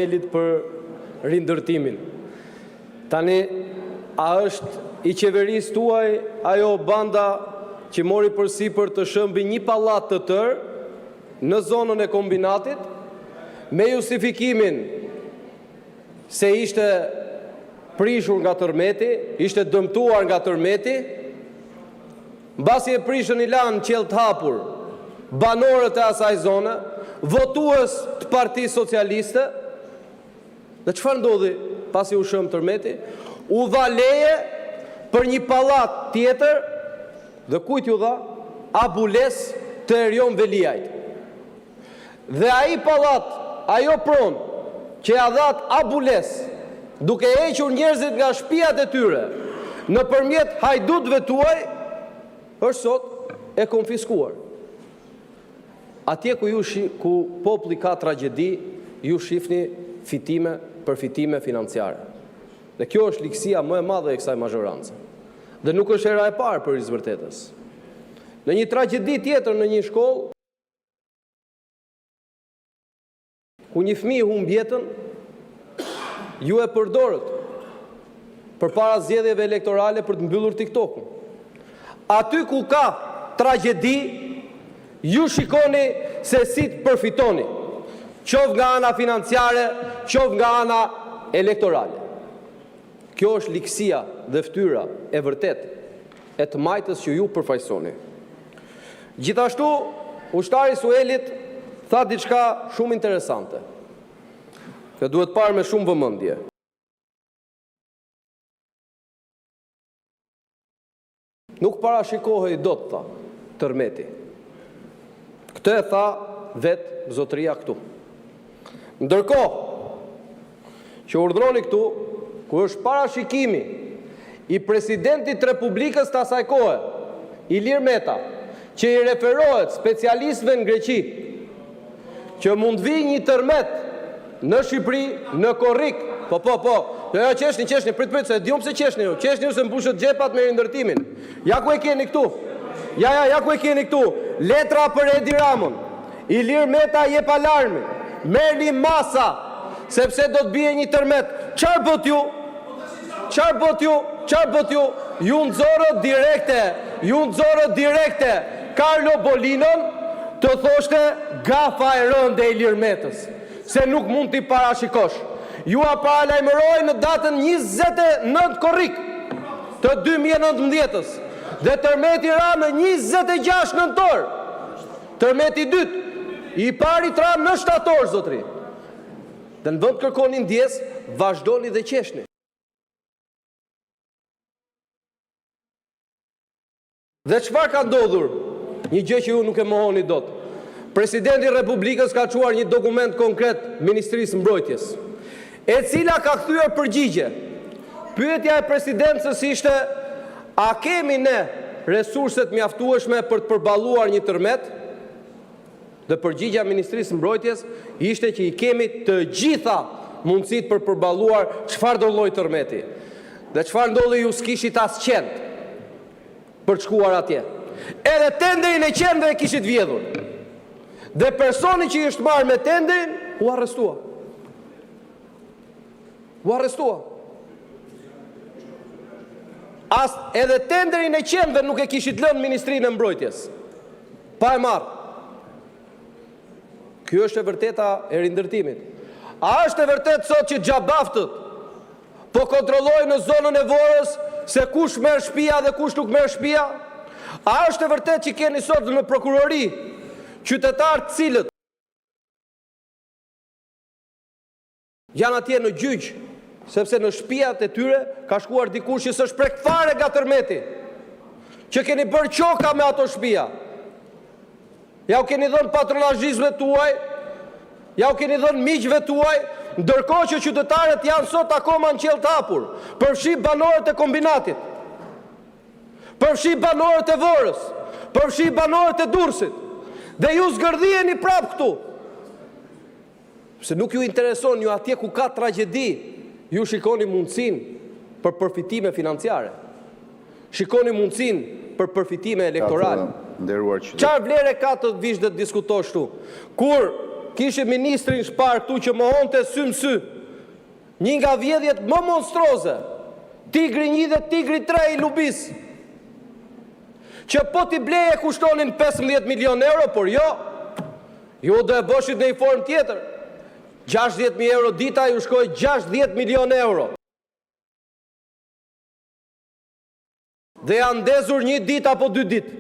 Për rindërtimin. Tani, a është i qeverisë tuaj ajo banda që mori përsipër të shëmbi një pallat të tërë në zonën e kombinatit me justifikimin se ishte prishur nga tërmeti, ishte dëmtuar nga tërmeti, mbasi e prishën i lanë qelë të hapur banorët e asaj zone, votues të Partisë Socialiste. Dhe çfarë ndodhi pasi u shëm tërmeti? U dha leje për një pallat tjetër dhe kujt ju dha? Abules të Erjon Veliajt. Dhe ai pallat, ajo pronë që ja dhat Abules, duke hequr njerëzit nga shtëpiat e tyre nëpërmjet hajdutëve tuaj, është sot e konfiskuar. Atje ku populli ka tragjedi, ju shifni fitime përfitime financiare. Dhe kjo është likësia më e madhe e kësaj mazhorancë. Dhe nuk është era e parë për Izvërtetës. Në një tragjedi tjetër në një shkollë, ku një fëmijë humb jetën, ju e përdorët përpara zgjedhjeve elektorale për të mbyllur TikTok-un. Aty ku ka tragjedi, ju shikoni se si të përfitoni, qoftë nga ana financiare, qoftë nga ana elektorale. Kjo është likësia dhe fytyra e vërtet e të majtës që ju përfaqësoni. Gjithashtu, ushtari Suelit tha diçka shumë interesante, që duhet parë me shumë vëmendje. Nuk parashikohej dot, tha, tërmeti. Këtë e tha vetë zotëria këtu. Ndërkohë që urdhroni këtu, ku është parashikimi i presidentit Republikës të asaj kohe, Ilir Meta, që i referohet specialistëve në Greqi, që mund vi një tërmet në Shqipëri, në Korrik, ja qeshni, prit, se dium se qeshni ju se mbushët gjepat me rindërtimin. Ja ku e keni këtu, ja ku e keni këtu, letra për Edi Ramon, Ilir Meta jep alarmin, merrni masa, sepse do të bie një tërmet. Çfarë bët ju? Ju nxorët direkte Carlo Bolinon të thoshte gafa e rënde e Ilir Metës, se nuk mund t'i parashikosh. Ju a paralajmëroi në datën 29 korrik të 2019-ës dhe tërmeti ra në 26 nëntor. Tërmeti i dytë, i pari tra në shtator, zotri. Dhe në vend kërkoni ndjes, vazhdoni dhe qeshni. Dhe çfarë ka ndodhur? Një gjë që ju nuk e mohoni dot. Presidenti i Republikës ka çuar një dokument konkret Ministrisë Mbrojtjes, e cila ka kthyer përgjigje. Pyetja e presidencës ishte: a kemi ne resurset mjaftueshme për të përballuar një tërmet? Dhe përgjigja e Ministrisë Mbrojtjes ishte që i kemi të gjitha mundësit për përballuar çfarë do lloj tërmeti. Dhe çfarë ndodhi, ju s'kishit as qend për të shkuar atje. Edhe tenderin e qendve e kishit vjedhur. Dhe personi që i është marrë me tenderin u arrestua. As edhe tenderin e qendve nuk e kishit lënë Ministrinë e Mbrojtjes. Pa e marrë. Kjo është e vërteta e rindërtimit. A është e vërtet sot që xhabaftët po kontrollojnë në zonën e Vorës se kush merr shtëpia dhe kush nuk merr shtëpia? A është e vërtet që keni sot në prokurori qytetarë të cilët janë atje në gjyq, sepse në shtëpiat e tyre ka shkuar dikush që s'është prek fare nga tërmeti, që keni bërë qoka me ato shtëpia? Ja u keni dhënë patronazhistëve tuaj, ja u keni dhënë miqve tuaj, ndërkohë që qytetarët janë sot akoma në qelë të hapur, përfshi banorët e kombinatit, përfshi banorët e Vorës, përfshi banorët e Durrësit, dhe ju zgërdhiheni prapë këtu. Se nuk ju intereson, ju atje ku ka tragjedi, ju shikoni mundësinë për përfitime financiare. Shikoni mundësinë për përfitime elektorale. Çfarë vlere ka të vish dhe të diskutosh këtu? Kur kishte ministrin Shpar këtu që mohonte sy më sy. Një nga vjedhjet më monstroze, Tigri 1 dhe Tigri 3 i Lubis, që po t'i bleje kushtonin 15 milion euro, por jo, ju do e bëshit në i form tjetër. 60.000 euro dita ju shkoj 60 milion euro. Dhe janë ndezur një dit apo 2 dit.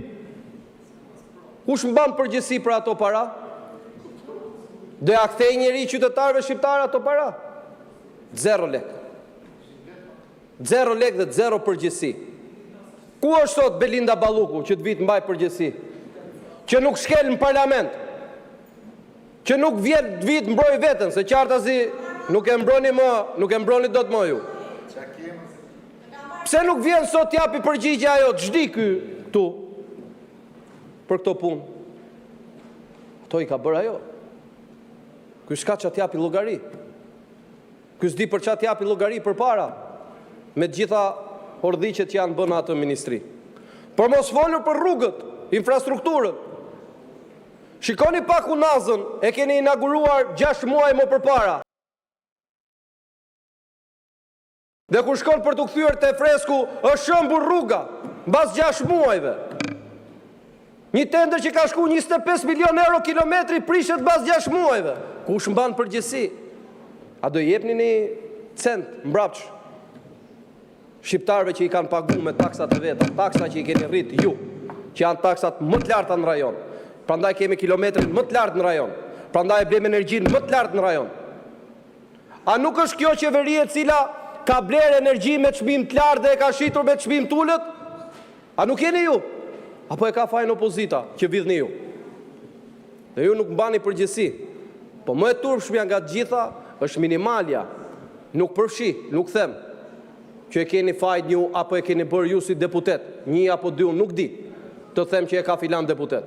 Kush mban përgjegjësi për ato para? Do ja kthej njëri qytetarëve shqiptar ato para? 0 lek. 0 lek dhe 0 përgjegjësi. Ku është sot Belinda Balluku që të vit mbaj përgjegjësi? Që nuk shkel në parlament? Që nuk vjen të vit mbroj veten, se qartazi nuk e mbroni dot më ju. Pse nuk vjen sot t'japi përgjigje ajo, ç'di ky këtu për këto punë? Ato i ka bërë ajo. Ky s'ka ç'a t'japi llogari. Ky s'di për ç'a t'japi llogari përpara, me të gjitha hordhiqet që janë bënë atë ministri. Por mos folur për rrugët, infrastrukturën. Shikoni pak Unazën, e keni inauguruar 6 muaj më përpara. Dhe kur shkon për të kthyer te fresku, është shëmbur rruga, mbas 6 muajve. Një tender që ka shku 25 milion euro kilometri prishet mbas 6 muajve. Kush mban përgjegjësi? A do jepni një cent mbrapsh shqiptarëve që i kanë paguar me taksat e veta, taksa që i keni rrit ju, që janë taksat më të larta në rajon. Prandaj kemi kilometrin më të lartë në rajon. Prandaj blem energjinë më të lartë në rajon. A nuk është kjo qeveri e cila ka bler energji me çmim të lartë dhe e ka shitur me çmim të ulët? A nuk jeni ju? Apo e ka fajin opozita që vidhni ju? Dhe ju nuk mbani përgjegjësi. Po më e turpshmja nga të gjitha është minimalja. Nuk përfshi, nuk them që e keni fajt një apo e keni bërë ju si deputet. 1 apo 2 unë nuk di të them që e ka filan deputet.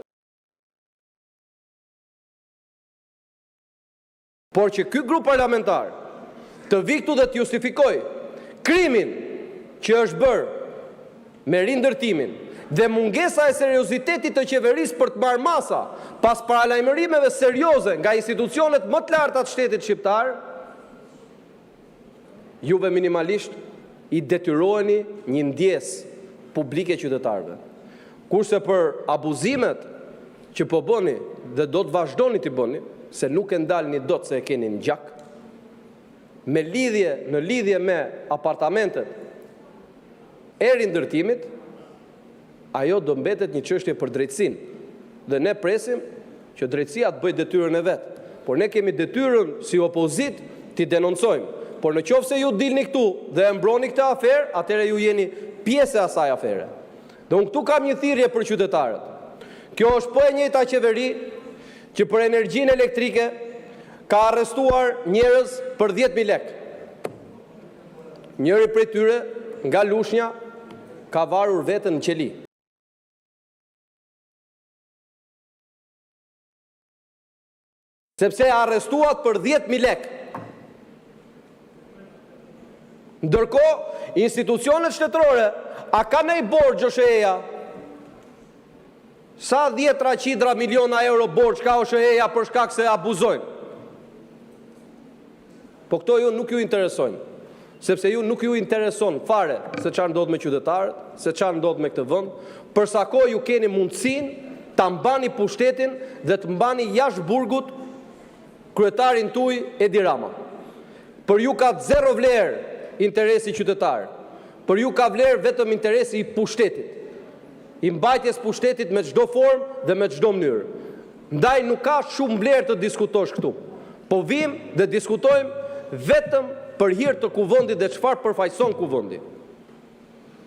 Por që ky grup parlamentar të vi këtu dhe të justifikoj krimin që është bërë me rindërtimin dhe mungesa e seriozitetit të qeverisë për të marrë masa pas paralajmërimeve serioze nga institucionet më të larta të shtetit shqiptar, juve minimalisht i detyroheni një ndjes publike qytetarëve. Kurse për abuzimet që po bëni dhe do të vazhdoni të bëni, se nuk e ndalni dot se e keni në gjak, në lidhje me apartamentet e rindërtimit, ajo do mbetet një çështje për drejtësinë. Dhe ne presim që drejtësia të bëjë detyrën e vet. Por ne kemi detyrën si opozit t'i denoncojmë. Por në qoftë se ju dilni këtu dhe e mbroni këtë aferë, atëherë ju jeni pjesë e asaj afere. Dhe unë këtu kam një thirrje për qytetarët. Kjo është po e njëjta qeveri që për energjinë elektrike ka arrestuar njerëz për 10.000 lek. Njëri prej tyre nga Lushnja ka varur veten në qeli. Sepse arrestuat për 10.000 lek. Ndërkohë, institucionet shtetërore, a ka nej borxh OSHE-ja? Sa 10 qindra miliona euro borxh ka OSHE-ja për shkak se abuzojnë? Po këto ju nuk ju interesojnë, sepse ju nuk ju intereson fare se çfarë ndodh me qytetarët, se çfarë ndodh me këtë vend, përsa kohë ju keni mundësinë ta mbani pushtetin dhe të mbani jashtë burgut kryetarin tuaj Edi Rama. Për ju ka 0 vlerë interesi qytetar. Për ju ka vlerë vetëm interesi i pushtetit. I mbajtjes pushtetit me çdo formë dhe me çdo mënyrë. Ndaj nuk ka shumë vlerë të diskutosh këtu. Po vim dhe diskutojmë vetëm për hir të kuvendit dhe çfarë përfaqëson kuvendi.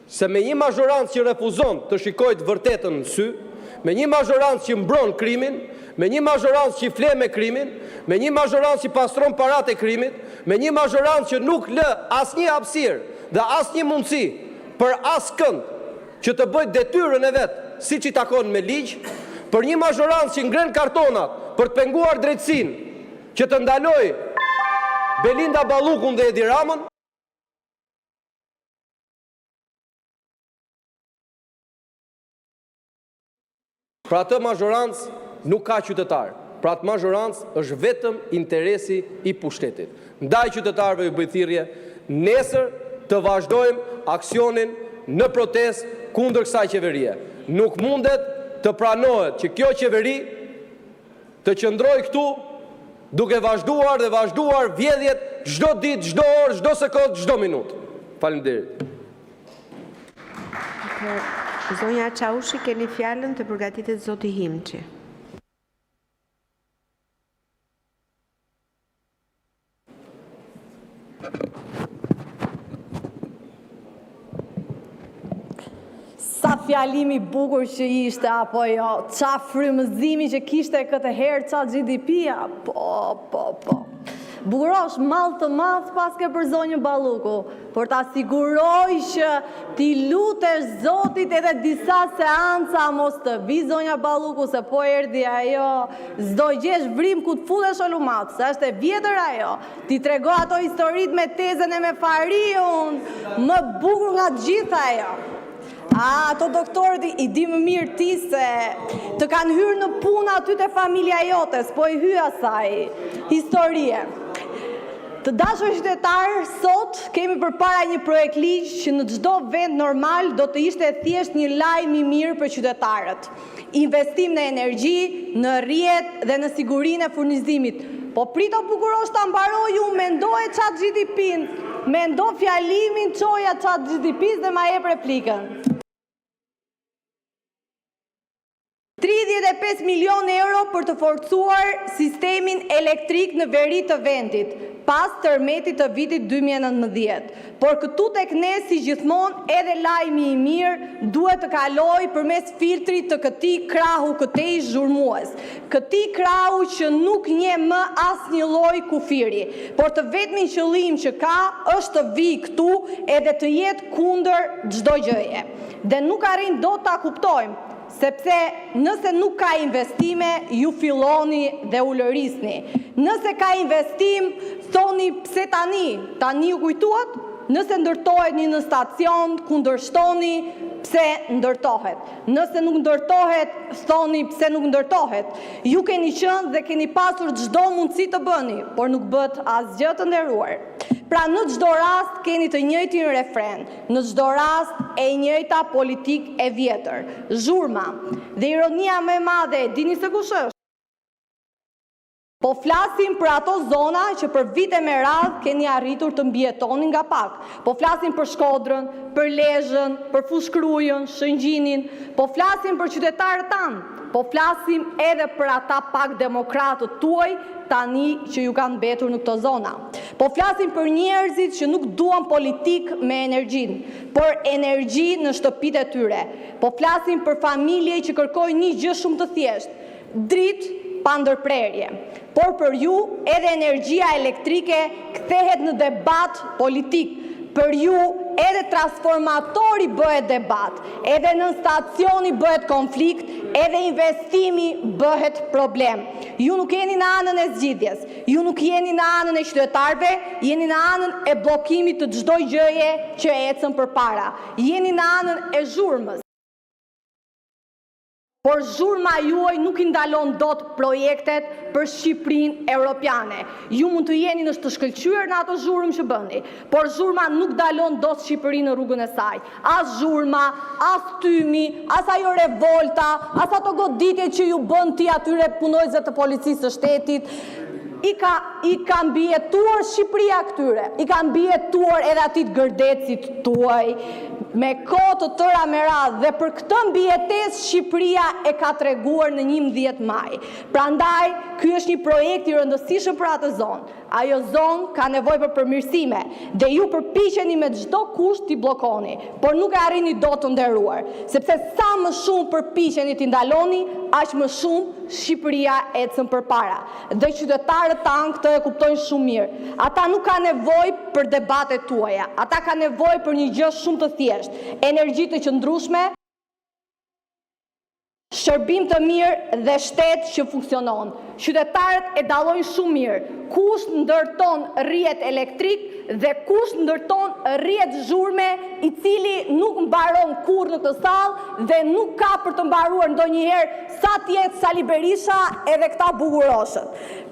Se me një mazhorancë që refuzon të shikojë të vërtetën në sy, me një mazhorancë që mbron krimin, me një mazhorancë që fle me krimin, me një mazhorancë që pastron paratë e krimit, me një mazhorancë që nuk lë asnjë hapësirë dhe asnjë mundësi për askënd që të bëjë detyrën e vet, siç i takon me ligj, për një mazhorancë që ngren kartonat për të penguar drejtësinë, që të ndaloj Belinda Ballukun dhe Edi Ramën, për atë mazhorancë nuk ka qytetar. pra atë mazhorancë është vetëm interesi i pushtetit. Ndaj qytetarëve ju bëj thirrje, nesër të vazhdojmë aksionin në protestë kundër kësaj qeverie. Nuk mundet të pranohet që kjo qeveri të qëndrojë këtu duke vazhduar vjedhjet çdo ditë, çdo orë, çdo sekondë, çdo minutë. Faleminderit. Zonja Çaushi, keni fjalën, të përgatitet zoti Himçi. Sa fjalimi bukur që ishte, apo jo, qa frymëzimi që kishte këtë herë, qa GDP-a, po. Bukurosh mall të madh paske për zonjën Balluku, por ta siguroj që ti lutesh Zotit edhe disa seanca mos të vi zonja Balluku, se po erdhi ajo, s'do gjesh vrim ku të futesh o lumat, se është e vjetër ajo, ti trego ato historit me tezën e me Fariun, më bukur nga gjitha ajo. Ato doktorët i di më mirë ti se të kanë hyrë në punë aty te familja jote, s'po i hy asaj historie. Të dashur qytetarë, sot kemi përpara një projekt ligj që në çdo vend normal do të ishte thjesht një lajm i mirë për qytetarët. Investim në energji, në rrjet dhe në sigurinë e furnizimit. Po prito bukurosh ta mbaroj ju, mendoje çat GDP-n, mendo fjalimin çoja çat GDP-s dhe ma jep replikën. 35 milion euro për të forcuar sistemin elektrik në veri të vendit, pas tërmetit të vitit 2019. Por këtu tek ne, si gjithmonë, edhe lajmi i mirë duhet të kaloj përmes filtrit të këtij krahu, këtej zhurmues. Këtij krahu që nuk nje më asnjë lloj kufiri, por të vetmin qëllim që ka është të vijë këtu edhe të jetë kundër çdo gjëje. Dhe nuk arrin dot ta kuptojmë, sepse nëse nuk ka investime, ju filloni dhe u lërisni. Nëse ka investim, thoni pse tani u kujtuat? Nëse ndërtohet një stacion, kundërshtoni pse ndërtohet. Nëse nuk ndërtohet, thoni pse nuk ndërtohet. Ju keni qenë dhe keni pasur çdo mundësi të bëni, por nuk bët asgjë të nderuar. Pra në çdo rast keni të njëjtin refren, në çdo rast e njëjta politik e vjetër, zhurma. Dhe ironia më e madhe, dini se kush është? Po flasim për ato zona që për vite me radhë keni arritur të mbijetoni nga pak. Po flasim për Shkodrën, për Lezhën, për Fushkrujën, Shëngjinin, po flasim për qytetarët tanë, po flasim edhe për ata pak demokratët tuaj tani që ju kanë mbetur në këto zona. Po flasim për njerëzit që nuk duan politik me energjin, por energji në shtëpitë e tyre. Po flasim për familje që kërkojnë një gjë shumë të thjeshtë, dritë pa ndërprerje. Por për ju edhe energjia elektrike kthehet në debat politik. Për ju edhe transformatori bëhet debat, edhe në stacioni bëhet konflikt, edhe investimi bëhet problem. Ju nuk jeni në anën e zgjidhjes, ju nuk jeni në anën e qytetarëve, jeni në anën e bllokimit të çdo gjëje që ecën përpara. Jeni në anën e zhurmës. Por zhurma juaj nuk i ndalon dot projektet për Shqipërinë europiane. Ju mund të jeni në të shkëlqyer në ato zhurmë që bëni, por zhurma nuk dalon dot Shqipërinë në rrugën e saj. As zhurma, as tymi, as ajo revolta, as ato goditje që ju bën ti atyre punojësve të policisë së shtetit, i ka mbijetuar Shqipëria këtyre, i ka mbijetuar edhe atit gërdecit tuaj, me kohë të tëra me radhë, dhe për këtë mbijetesë Shqipëria e ka treguar në 11 maj. Prandaj, ky është një projekt i rëndësishëm për atë zonë. Ajo zonë ka nevojë për përmirësime dhe ju përpiqeni me çdo kusht t'i bllokoni, por nuk e arrini dot të nderuar, sepse sa më shumë përpiqeni t'i ndaloni, aq më shumë Shqipëria ecën përpara. Dhe qytetarët tanë këtë e kuptojnë shumë mirë. Ata nuk kanë nevojë për debatet tuaja, ata kanë nevojë për një gjë shumë të thjeshtë, energji të qëndrueshme, shërbim të mirë dhe shtet që funksionon. Qytetarët e dallojnë shumë mirë kush ndërton rrjet elektrik dhe kush ndërton rrjet zhurme, i cili nuk mbaron kurrë në këtë sallë dhe nuk ka për të mbaruar ndonjëherë sa tjetë Sali Berisha edhe këta bukuroshët.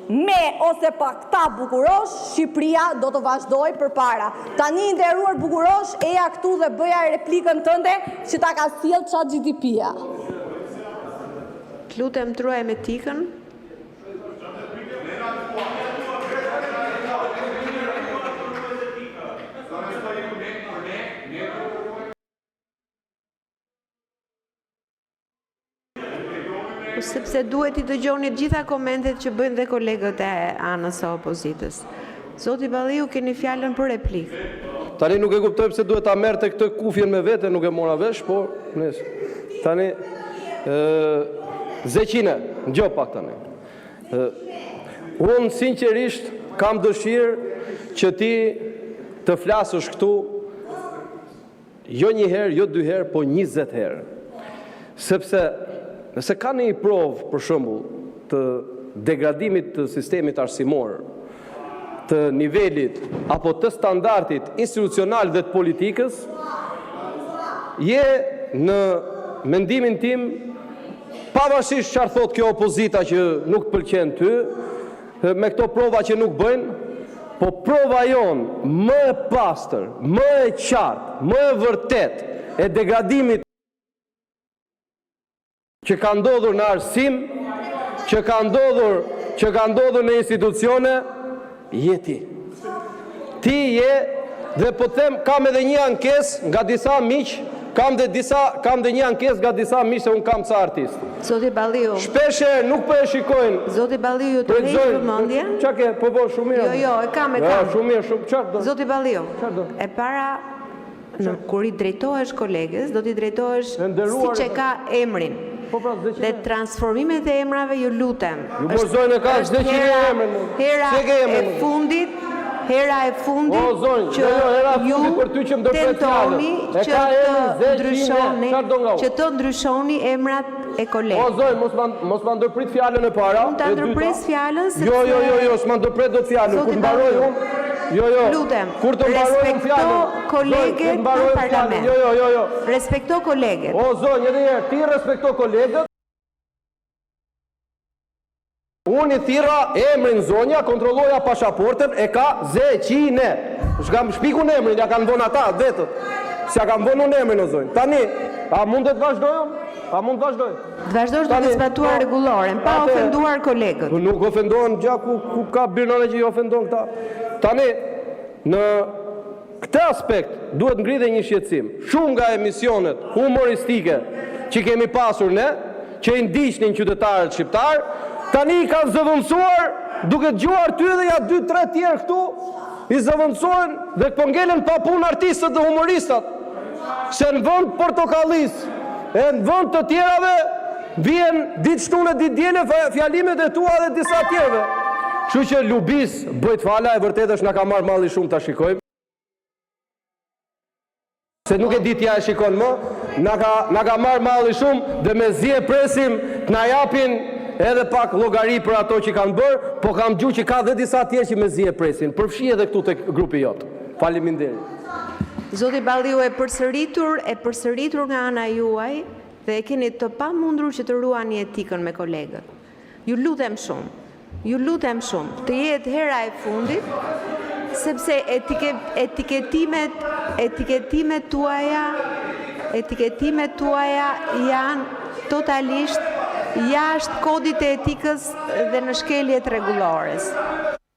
Me ose pa këta bukurosh, Shqipëria do të vazhdoj përpara. Tani nderuar bukurosh, eja këtu dhe bëja replikën tënde që ta ka sjell ChatGPT-ja. Lutem truaj me tikën. Sepse duhet i dëgjoni gjitha komentet që bëjnë dhe kolegët e anës së opozitës. Zoti Balliu, keni fjalën për replikë. Tani nuk e kuptoj pse duhet ta merrte këtë kufjen me vete, nuk e mora vesh, por nëse. Tani Zeqine, ngjo pak tani. Unë sinqerisht kam dëshirë që ti të flasësh këtu jo një herë, jo 2 herë, po 20 herë. Sepse nëse ka një provë, për shembull, të degradimit të sistemit arsimor, të nivelit apo të standardit institucional dhe të politikës, je në mendimin tim, pavarësisht çfarë thot kjo opozita që nuk pëlqen ty, me këto prova që nuk bëjnë, po prova jonë më e pastër, më e qartë, më e vërtet e degradimit që ka ndodhur në arsim, që ka ndodhur në institucione, je ti. Ti je, dhe po them, kam edhe një ankesë nga disa miq, kam dhe një ankesë nga disa miq se unë kam ca artist. Zoti Balliu. Shpeshe nuk po e shikojnë. Zoti Balliu, ju të heq vëmendje? Çka ke? Po shumë mirë. Jo, e kam. Shumë mirë, çfarë do? Zoti Balliu. Çfarë do? E para, kur i drejtohesh kolegës, do t'i drejtohesh siç e ka emrin. Dhe transformimet e emrave, ju lutem. Ju mërzojnë e ka 200 emrin. Hera e fundit o, zonjë, që ju për ty që tentoni që të ndryshoni emrat e kolegë. O, zonjë, mos ma ndërprit fjallën e para. Unë të ndërpris fjallën sepse... Jo, s'ma ndërprit do të fjallën. Kur mbaroj unë... Lutem, respekto kolegët në parlament. Jo. Respekto kolegët. O, zonjë, edhe njerë, ti respekto kolegët. Unë i thira emrin zonja, kontrolloja pashaportën, e ka Zeqine. Shkam shpikun emrin, ja kanë vonë ata, vetët. Se ja kanë vonë unë emrin o zonjë. Tani, a mund të vazhdojmë? A mund të vazhdojmë? Të vazhdojmë duke zbatuar rregulloren, pa ofenduar kolegët. Nuk ofendohen gja ku ka birnore që i ofendohen këta. Tani, në këtë aspekt, duhet ngrihet një shqetësim. Shumë nga emisionet humoristike që kemi pasur ne, që i ndiqnin qytetarët shqiptar, tani i kanë zëvendësuar duke dëgjuar ty dhe ja 2-3 tjerë këtu, i zëvendësohen dhe po ngelen pa punë artistët dhe humoristat. Se në vend Portokallis, e në vend të tjerave, vjen ditë shtune, ditë djele, fjalimet e tua dhe disa tjerëve. Kështu që lubis, bëjt fala, e vërtet është na ka marrë malli shumë ta shikojmë. Se nuk e ditja e shikon më, na ka marrë malli shumë dhe me zje presim të na japin edhe pak llogari për ato që kanë bërë, po kam gjuhë që ka dhe disa tjerë që me zje presin. Përfshi edhe këtu te grupi jot. Faleminderit. Zoti Balliu, e përsëritur nga ana juaj dhe e keni të pamundur që të ruani etikën me kolegët. Ju lutem shumë, të jetë hera e fundit, sepse etiketimet tuaja janë totalisht jashtë kodit e etikës dhe në shkeljet rregullores.